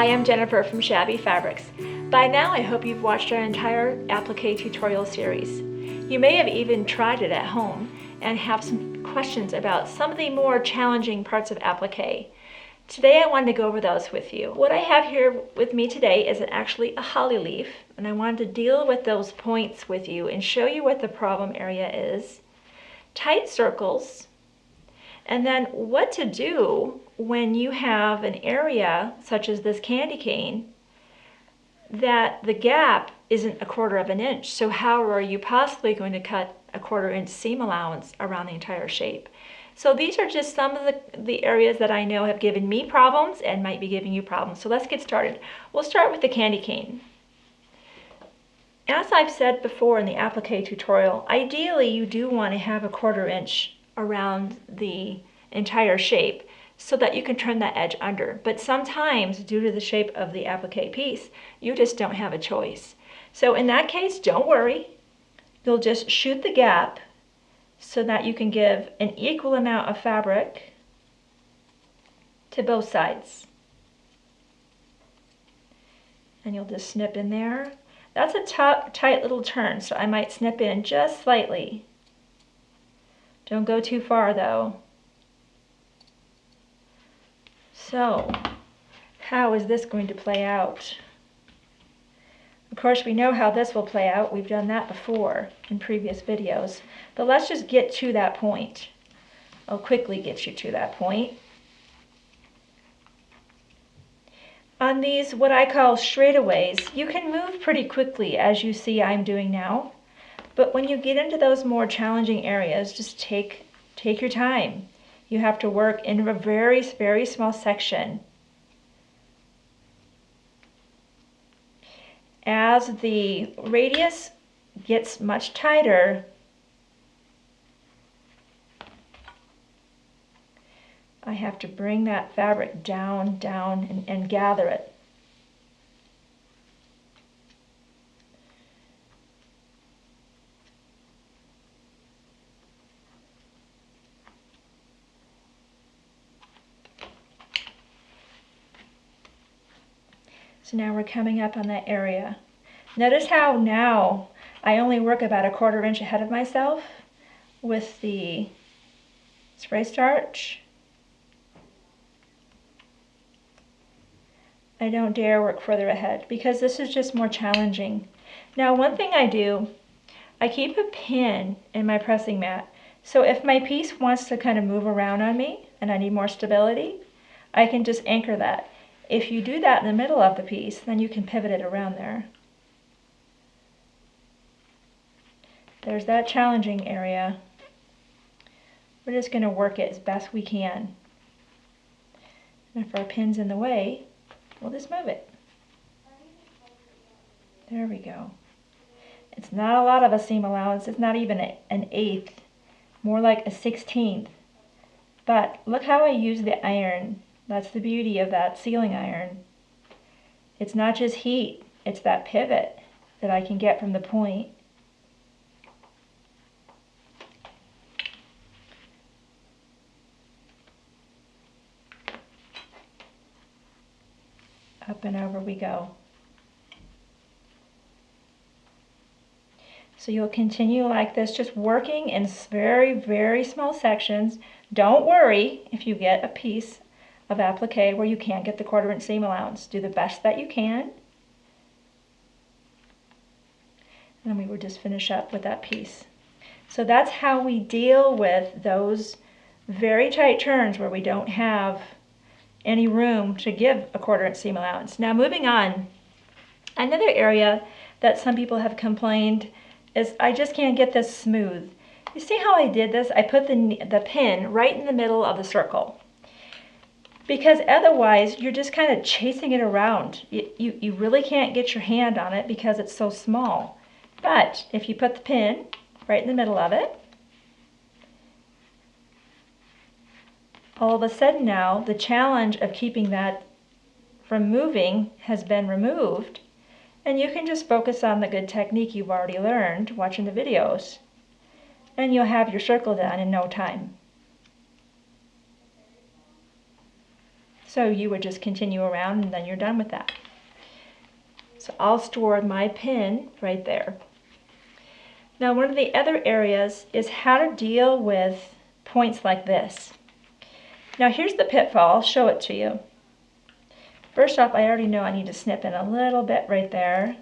Hi, I'm Jennifer from Shabby Fabrics. By now, I hope you've watched our entire applique tutorial series. You may have even tried it at home and have some questions about some of the more challenging parts of applique. Today, I wanted to go over those with you. What I have here with me today is actually a holly leaf, and I wanted to deal with those points with you and show you what the problem area is, tight circles, and then what to do when you have an area such as this candy cane that the gap isn't 1/4 of an inch. So how are you possibly going to cut a 1/4 inch seam allowance around the entire shape? So these are just some of the areas that I know have given me problems and might be giving you problems. So let's get started. We'll start with the candy cane. As I've said before in the applique tutorial, ideally you do want to have a 1/4 inch around the entire shape so that you can turn that edge under. But sometimes, due to the shape of the applique piece, you just don't have a choice. So in that case, don't worry. You'll just shoot the gap so that you can give an equal amount of fabric to both sides. And you'll just snip in there. That's a tight little turn, so I might snip in just slightly. Don't go too far though. So, how is this going to play out? Of course, we know how this will play out. We've done that before in previous videos. But let's just get to that point. I'll quickly get you to that point. On these, what I call straightaways, you can move pretty quickly, as you see I'm doing now. But when you get into those more challenging areas, just take your time. You have to work in a very, very small section. As the radius gets much tighter, I have to bring that fabric down, and gather it. So now we're coming up on that area. Notice how now I only work about a 1/4 inch ahead of myself with the spray starch. I don't dare work further ahead because this is just more challenging. Now, one thing I do, I keep a pin in my pressing mat. So if my piece wants to kind of move around on me and I need more stability, I can just anchor that. If you do that in the middle of the piece, then you can pivot it around there. There's that challenging area. We're just going to work it as best we can. And if our pin's in the way, we'll just move it. There we go. It's not a lot of a seam allowance. It's not even an 1/8, more like a 1/16. But look how I use the iron. That's the beauty of that sealing iron. It's not just heat, it's that pivot that I can get from the point. Up and over we go. So you'll continue like this, just working in very, very small sections. Don't worry if you get a piece of applique where you can't get the 1/4 inch seam allowance. Do the best that you can. And then we will just finish up with that piece. So that's how we deal with those very tight turns where we don't have any room to give a 1/4 inch seam allowance. Now moving on, another area that some people have complained is I just can't get this smooth. You see how I did this? I put the pin right in the middle of the circle. Because otherwise you're just kind of chasing it around. You really can't get your hand on it because it's so small. But if you put the pin right in the middle of it, all of a sudden now the challenge of keeping that from moving has been removed, and you can just focus on the good technique you've already learned watching the videos, and you'll have your circle done in no time. So you would just continue around and then you're done with that. So I'll store my pin right there. Now one of the other areas is how to deal with points like this. Now here's the pitfall, I'll show it to you. First off, I already know I need to snip in a little bit right there,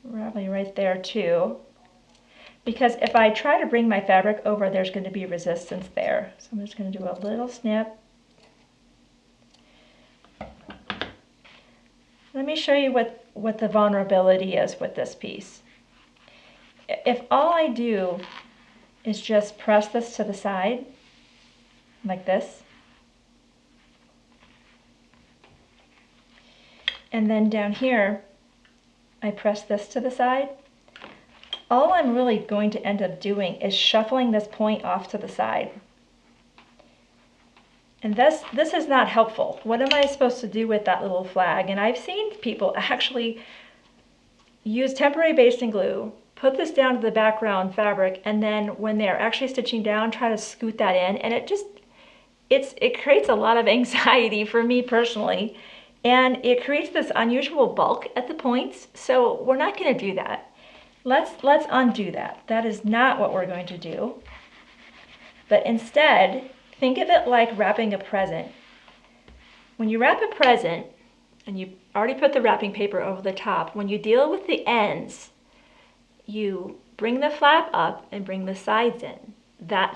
probably right there too, because if I try to bring my fabric over, there's going to be resistance there. So I'm just going to do a little snip. Let me show you what the vulnerability is with this piece. If all I do is just press this to the side, like this, and then down here, I press this to the side, all I'm really going to end up doing is shuffling this point off to the side. And this is not helpful. What am I supposed to do with that little flag? And I've seen people actually use temporary basting glue, put this down to the background fabric, and then when they're actually stitching down, try to scoot that in. And it creates a lot of anxiety for me personally. And it creates this unusual bulk at the points, so we're not going to do that. Let's undo that. That is not what we're going to do. But instead, think of it like wrapping a present. When you wrap a present, and you already put the wrapping paper over the top, when you deal with the ends, you bring the flap up and bring the sides in.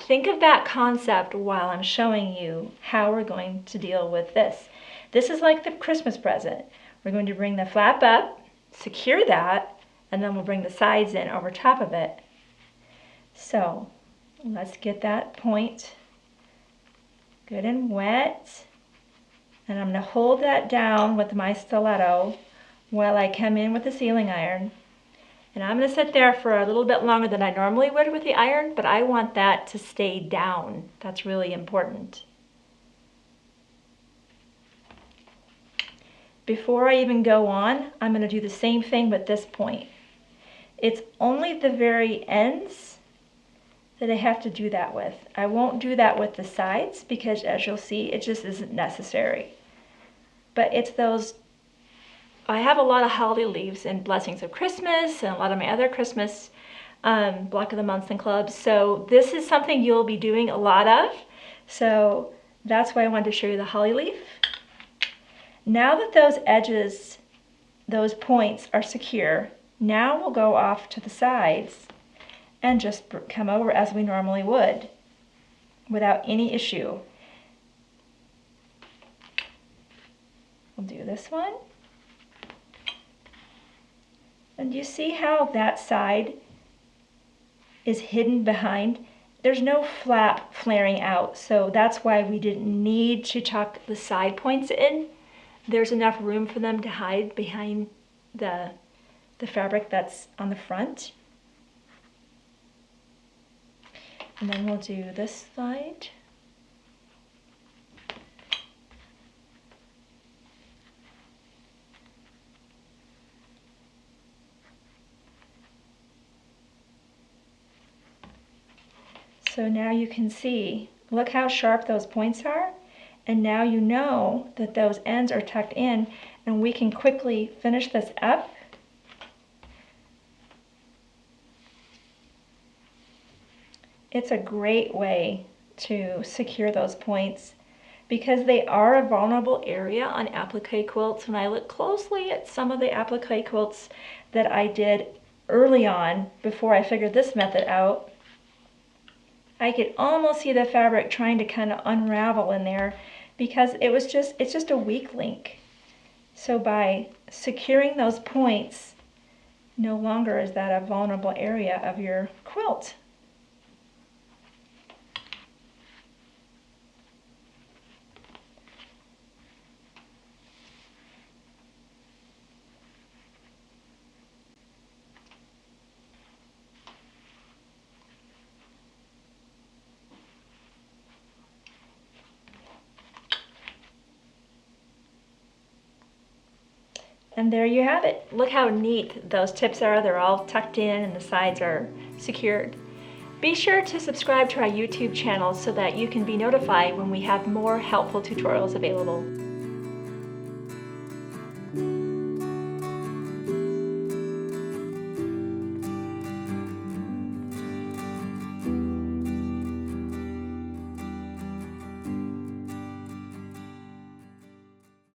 Think of that concept while I'm showing you how we're going to deal with this. This is like the Christmas present. We're going to bring the flap up, secure that, and then we'll bring the sides in over top of it. So let's get that point good and wet. And I'm going to hold that down with my stiletto while I come in with the sealing iron. And I'm going to sit there for a little bit longer than I normally would with the iron, but I want that to stay down. That's really important. Before I even go on, I'm going to do the same thing with this point. It's only the very ends that I have to do that with. I won't do that with the sides because, as you'll see, it just isn't necessary. But it's those, I have a lot of holiday leaves and Blessings of Christmas and a lot of my other Christmas block of the months and clubs. So this is something you'll be doing a lot of. So that's why I wanted to show you the holly leaf. Now that those edges, those points are secure, now we'll go off to the sides and just come over as we normally would without any issue. We'll do this one. And you see how that side is hidden behind? There's no flap flaring out, so that's why we didn't need to tuck the side points in. There's enough room for them to hide behind the fabric that's on the front. And then we'll do this side. So now you can see, look how sharp those points are. And now you know that those ends are tucked in, and we can quickly finish this up. It's a great way to secure those points because they are a vulnerable area on applique quilts. When I look closely at some of the applique quilts that I did early on before I figured this method out, I could almost see the fabric trying to kind of unravel in there because it's just a weak link. So by securing those points, no longer is that a vulnerable area of your quilt. And there you have it. Look how neat those tips are. They're all tucked in and the sides are secured. Be sure to subscribe to our YouTube channel so that you can be notified when we have more helpful tutorials available.